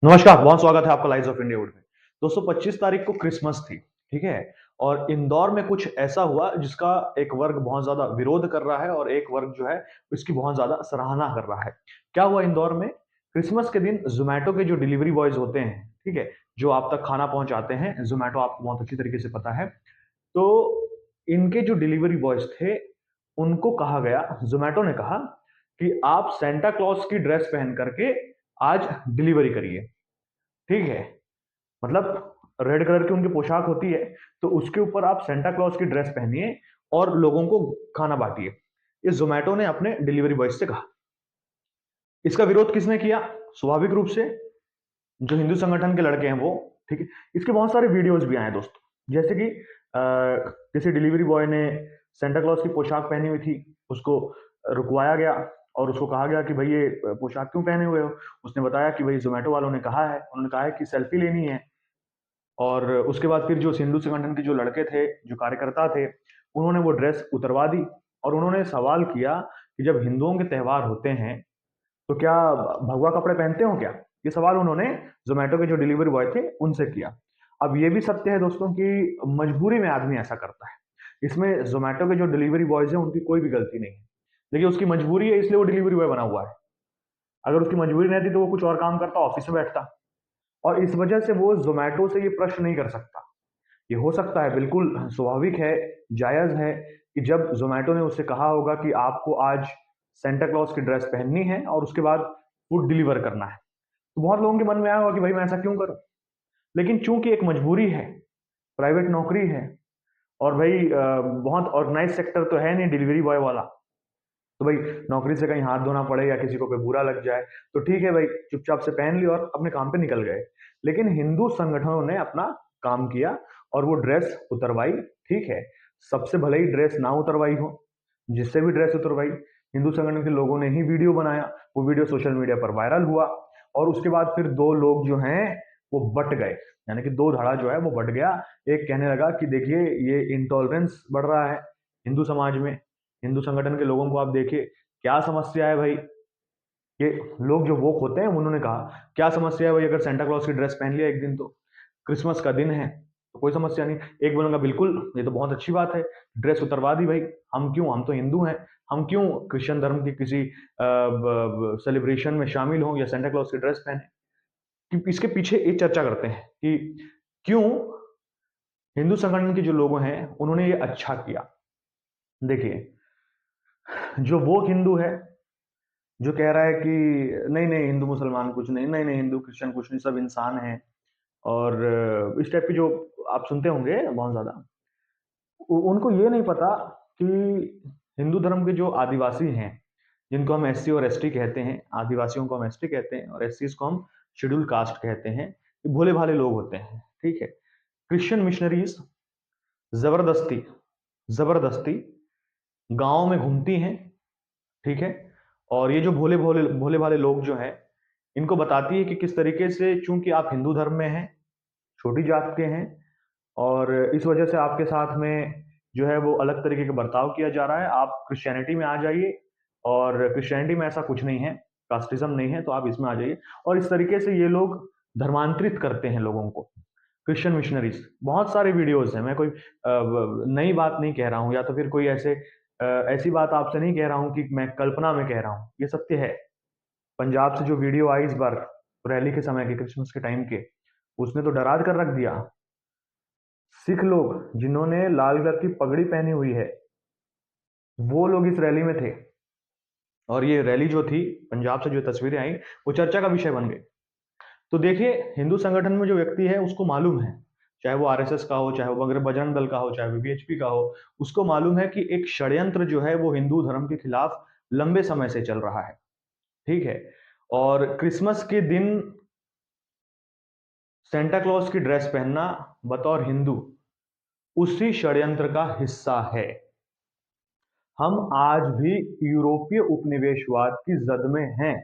नमस्कार, बहुत स्वागत है आपका लाइव्स ऑफ इंडिया वुड में। दोस्तों 25 तारीख को क्रिसमस थी, ठीक है? और इंदौर में कुछ ऐसा हुआ जिसका एक वर्ग बहुत ज़्यादा विरोध कर रहा है और एक वर्ग जो है इसकी बहुत ज़्यादा सराहना कर रहा है। क्या हुआ इंदौर में? क्रिसमस के दिन ज़ोमैटो के जो डिलीवरी बॉयज़ होते हैं, ठीक है? जो आप तक खाना पहुँचाते हैं, ज़ोमैटो आपको बहुत अच्छी तरीके से पता है। तो इनके जो डिलीवरी बॉयज़ थे, उनको कहा गया ज़ोमैटो ने कहा कि आप सांता क्लॉस की ड्रेस पहन कर के आज डिलीवरी करिए। ठीक है? मतलब रेड कलर की उनकी पोशाक होती है, तो उसके ऊपर आप सांता क्लॉस की ड्रेस पहनिए और लोगों को खाना बाँटिए। ये ज़ोमैटो ने अपने डिलीवरी बॉयज़ से कहा। इसका विरोध किसने किया? स्वाभाविक रूप से जो हिंदू संगठन के लड़के हैं वो, ठीक है? इसके बहुत सारे वीडियोज़ भी आए हैं दोस्तों। जैसे कि किसी डिलीवरी बॉय ने सांता क्लॉस की पोशाक पहनी हुई थी, उसको रुकवाया गया और उसको कहा गया कि भई ये पोशाक क्यों पहने हुए हो? उसने बताया कि भई ज़ोमैटो वालों ने कहा है, उन्होंने कहा है कि सेल्फी लेनी है। और उसके बाद फिर जो हिंदू संगठन के जो लड़के थे, जो कार्यकर्ता थे, उन्होंने वो ड्रेस उतरवा दी और उन्होंने सवाल किया कि जब हिंदुओं के त्योहार होते हैं, तो क्या भगवा कपड़े पहनते हो क्या? ये सवाल उन्होंने ज़ोमैटो के जो डिलीवरी बॉय थे, उनसे किया। अब ये भी सत्य है दोस्तों कि मजबूरी में आदमी ऐसा करता है। इसमें ज़ोमैटो के जो डिलीवरी बॉयज़ हैं, उनकी कोई भी गलती नहीं है। देखिए, उसकी मजबूरी है इसलिए वो डिलीवरी बॉय बना हुआ है। अगर उसकी मजबूरी नहीं थी तो वो कुछ और काम करता, ऑफिस में बैठता और इस वजह से वो ज़ोमैटो से ये प्रश्न नहीं कर सकता। ये हो सकता है, बिल्कुल स्वाभाविक है, जायज़ है कि जब ज़ोमैटो ने उससे कहा होगा कि आपको आज सांता क्लॉस की ड्रेस पहननी है और उसके बाद फूड डिलीवर करना है। तो बहुत लोगों के मन में आया होगा कि भाई मैं ऐसा क्यों करूँ? लेकिन चूँकि एक मजबूरी है, प्राइवेट नौकरी है और भाई बहुत ऑर्गनाइज़ सेक्टर तो है नहीं डिलीवरी बॉय वाला। तो भाई नौकरी से कहीं हाथ धोना पड़े या किसी को कोई बुरा लग जाए, तो ठीक है भाई, चुपचाप से पहन लिया और अपने काम पे निकल गए। लेकिन हिंदू संगठनों ने अपना काम किया और वो ड्रेस उतरवाई, ठीक है। सबसे भले ही ड्रेस ना उतरवाई हो, जिससे भी ड्रेस उतरवाई, हिंदू संगठन के लोगों ने ही वीडियो बनाया, वो वीडियो सोशल मीडिया पर वायरल हुआ और उसके बाद फिर दो लोग जो हैं वो बट गए, यानी कि दो धड़ा जो है वो बट गया। एक कहने लगा कि देखिए ये इंटॉलरेंस बढ़ रहा है हिंदू समाज में, हिंदू संगठन के लोगों को आप देखिए, क्या समस्या है भाई? ये लोग जो वोक होते हैं उन्होंने कहा, क्या समस्या है भाई अगर सांता क्लॉस की ड्रेस पहन लिया एक दिन तो? क्रिसमस का दिन है, तो कोई समस्या नहीं। एक बोलेगा बिल्कुल, ये तो बहुत अच्छी बात है, ड्रेस उतरवा दी भाई, हम क्यों? हम तो हिंदू हैं, हम क्यों क्रिश्चियन धर्म की किसी सेलिब्रेशन में शामिल हों या सांता क्लॉस की ड्रेस पहने? कि इसके पीछे एक चर्चा करते हैं कि क्यों हिंदू संगठन के जो लोग हैं, उन्होंने ये अच्छा किया। देखिए, जो वो हिंदू है जो कह रहा है कि नहीं नहीं हिंदू मुसलमान कुछ नहीं, नहीं नहीं हिंदू क्रिश्चियन कुछ नहीं, सब इंसान हैं और इस टाइप की जो आप सुनते होंगे बहुत ज्यादा, उनको ये नहीं पता कि हिंदू धर्म के जो आदिवासी हैं, जिनको हम एससी और एसटी कहते हैं, आदिवासियों को हम एसटी कहते हैं और एससी को हम शेड्यूल कास्ट कहते हैं, ये भोले भाले लोग होते हैं, ठीक है। क्रिश्चियन मिशनरीज जबरदस्ती जबरदस्ती गांव में घूमती हैं, ठीक है। और ये जो भोले भोले भोले भाले लोग जो हैं, इनको बताती है कि किस तरीके से, चूंकि आप हिंदू धर्म में हैं, छोटी जात के हैं और इस वजह से आपके साथ में जो है वो अलग तरीके का बर्ताव किया जा रहा है, आप क्रिश्चियनिटी में आ जाइए और क्रिश्चियनिटी में ऐसा कुछ नहीं है, कास्टिज्म नहीं है, तो आप इसमें आ जाइए। और इस तरीके से ये लोग धर्मांतरित करते हैं लोगों को। क्रिश्चियन मिशनरीज बहुत सारे वीडियोस हैं, मैं कोई नई बात नहीं कह रहा हूँ या तो फिर कोई ऐसी बात आपसे नहीं कह रहा हूँ कि मैं कल्पना में कह रहा हूँ, ये सत्य है। पंजाब से जो वीडियो आई इस बार रैली के समय के, क्रिसमस के टाइम के, उसने तो डरा कर रख दिया। सिख लोग जिन्होंने लाल कलर की पगड़ी पहनी हुई है, वो लोग इस रैली में थे और ये रैली जो थी, पंजाब से जो तस्वीरें आई, वो चर्चा का विषय बन गई। तो देखिए, हिंदू संगठन में जो व्यक्ति है उसको मालूम है, चाहे वो आरएसएस का हो, चाहे वो बजरंग दल का हो, चाहे वो वीएचपी का हो, उसको मालूम है कि एक षड्यंत्र जो है वो हिंदू धर्म के खिलाफ लंबे समय से चल रहा है, ठीक है। और क्रिसमस के दिन सेंटा क्लॉज की ड्रेस पहनना बतौर हिंदू उसी षड्यंत्र का हिस्सा है। हम आज भी यूरोपीय उपनिवेशवाद की जद में हैं,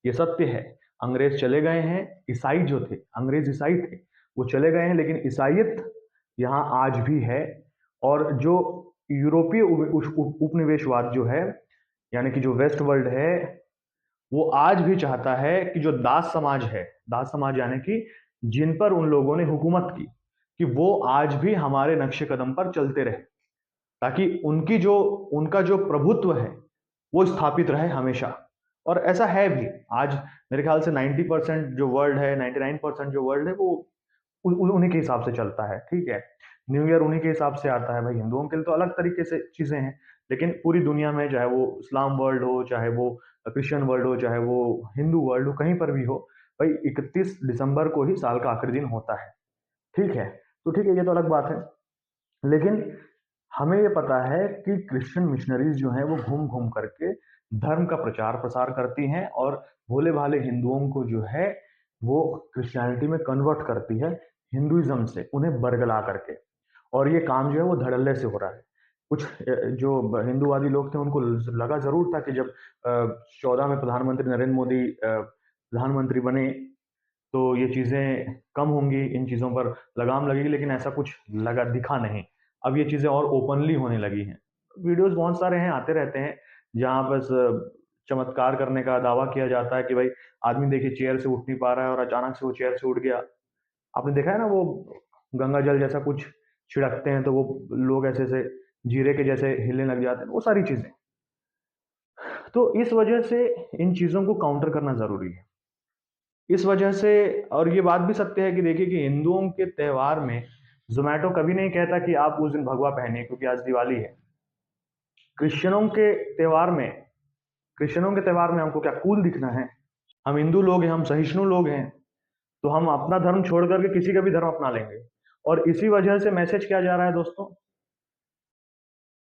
ये सत्य है। अंग्रेज चले गए हैं, ईसाई जो थे, अंग्रेज ईसाई थे, वो चले गए हैं, लेकिन ईसाइयत यहाँ आज भी है। और जो यूरोपीय उपनिवेशवाद जो है, यानी कि जो वेस्ट वर्ल्ड है, वो आज भी चाहता है कि जो दास समाज यानी कि जिन पर उन लोगों ने हुकूमत की, कि वो आज भी हमारे नक्शे कदम पर चलते रहे, ताकि उनका जो प्रभुत्व है, वो स्थापित रहे हमेशा। और ऐसा है भी। आज मेरे ख्याल से 90% जो वर्ल्ड है, 99% जो वर्ल्ड है, वो उन्हीं के हिसाब से चलता है, ठीक है। न्यू ईयर उन्हीं के हिसाब से आता है भाई। हिंदुओं के लिए तो अलग तरीके से चीजें हैं, लेकिन पूरी दुनिया में, चाहे वो इस्लाम वर्ल्ड हो, चाहे वो क्रिश्चियन वर्ल्ड हो, चाहे वो हिंदू वर्ल्ड हो, कहीं पर भी हो भाई, 31 दिसंबर को ही साल का आखिरी दिन होता है, ठीक है। तो ठीक है, ये तो अलग बात है। लेकिन हमें ये पता है कि क्रिश्चियन मिशनरीज जो हैं वो घूम घूम करके धर्म का प्रचार प्रसार करती हैं, और भोले भाले हिंदुओं को जो है वो क्रिश्चियनिटी में कन्वर्ट करती है, हिंदुइज्म से उन्हें बरगला करके। और ये काम जो है वो धड़ल्ले से हो रहा है। कुछ जो हिंदूवादी लोग थे उनको लगा जरूर था कि जब 14 में प्रधानमंत्री नरेंद्र मोदी प्रधानमंत्री बने तो ये चीजें कम होंगी, इन चीजों पर लगाम लगेगी, लेकिन ऐसा कुछ लगा दिखा नहीं। अब ये चीजें और ओपनली होने लगी हैं। वीडियोस बहुत सारे हैं, आते रहते हैं, जहां बस चमत्कार करने का दावा किया जाता है कि भाई आदमी देखिए चेयर से उठ नहीं पा रहा है और अचानक से वो चेयर से उठ गया। आपने देखा है ना, वो गंगा जल जैसा कुछ छिड़कते हैं तो वो लोग ऐसे ऐसे जीरे के जैसे हिलने लग जाते हैं, वो सारी चीजें। तो इस वजह से इन चीजों को काउंटर करना जरूरी है। इस वजह से, और ये बात भी सत्य है कि देखिए कि हिंदुओं के त्योहार में जोमेटो कभी नहीं कहता कि आप उस दिन भगवा पहनिए क्योंकि आज दिवाली है। क्रिश्चियनों के त्योहार में क्रिश्चियनों के त्योहार में हमको क्या कूल दिखना है? हम हिंदू लोग हैं, हम सहिष्णु लोग हैं, तो हम अपना धर्म छोड़ करके किसी का भी धर्म अपना लेंगे। और इसी वजह से मैसेज क्या जा रहा है दोस्तों,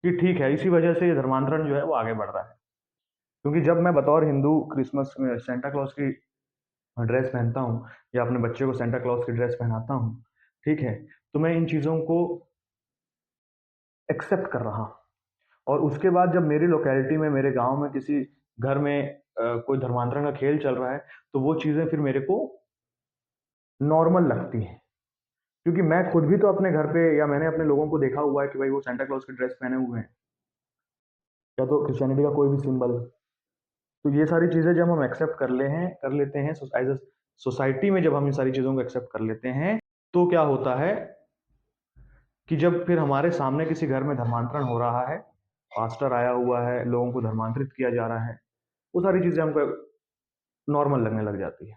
कि ठीक है, इसी वजह से ये धर्मांतरण जो है वो आगे बढ़ रहा है। क्योंकि जब मैं बतौर हिंदू क्रिसमस में सेंटा क्लॉज की ड्रेस पहनता हूँ, या अपने बच्चे को सेंटा क्लॉज की ड्रेस पहनाता हूँ, ठीक है, तो मैं इन चीज़ों को एक्सेप्ट कर रहा हूँ। और उसके बाद जब मेरी लोकेलिटी में, मेरे गांव में किसी घर में कोई धर्मांतरण का खेल चल रहा है, तो वो चीज़ें फिर मेरे को नॉर्मल लगती हैं। क्योंकि मैं खुद भी तो अपने घर पे, या मैंने अपने लोगों को देखा हुआ है कि भाई वो सेंटा क्लॉज की ड्रेस पहने हुए हैं, या तो क्रिश्चियनिटी का कोई भी सिंबल। तो ये सारी चीज़ें जब हम एक्सेप्ट कर लेते हैं एज अ सोसाइटी में, जब हम इन सारी चीज़ों को एक्सेप्ट कर लेते हैं, तो क्या होता है कि जब फिर हमारे सामने किसी घर में धर्मांतरण हो रहा है, पास्टर आया हुआ है, लोगों को धर्मांतरित किया जा रहा है, वो सारी चीज़ें हमको नॉर्मल लगने लग जाती है।